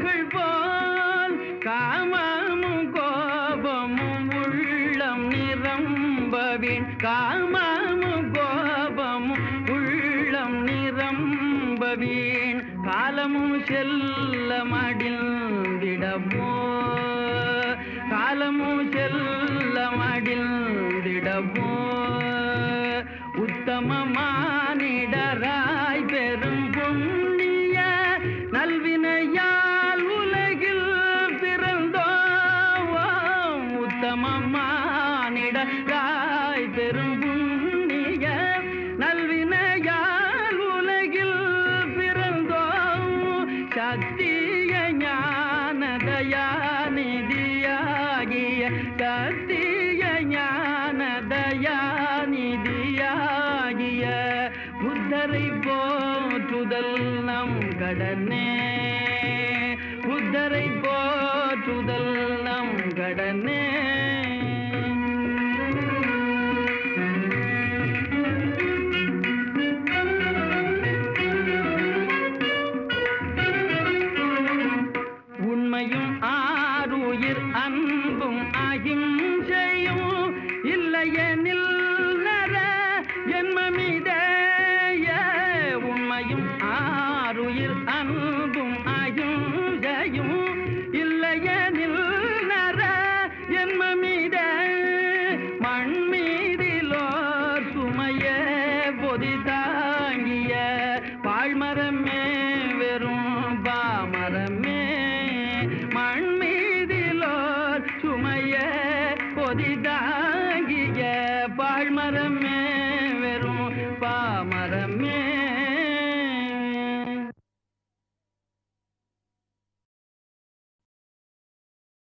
கடல்கள் போல் காமமும் கோபமும் உள்ளம் நிரம்பவேன். காமமும் கோபமும் உள்ளம் நிரம்பவேன். காலமும் செல்ல மடிந்திடமோ, காலமும் செல்ல மடிந்திடமோ. உத்தமமானிடராய் பெரும் புண்ணிய நல்வினையால் உலகில் பிறந்தோம். உத்தமமானிடராய் பெரும் புண்ணிய நல்வினையால் உலகில் பிறந்தோம். சத்திய ஞான தயாநிதியாகிய சத்திய ஞான தயாநிதியாகிய புத்தரை போற்றுதல் நம் கடனே. புத்தரை போற்றுதல் நம் கடனே. உண்மையும் ஆருயிர் அன்பும் அகிம்சையும் இல்லையெனில் நர ஜென்மமிதேய. உண்மையும் ஆருயிர் அன்பும் அகிம்சையும் இல்லையெனில் நர ஜென்மமித. மண்மீதிலோர் சுமைய பொதி தாங்கிய பாழ்மரமே வெறும் பாமரமே. மண்மீதிலோர் சுமைய பொதி தாங்கிய பாழ்மரமே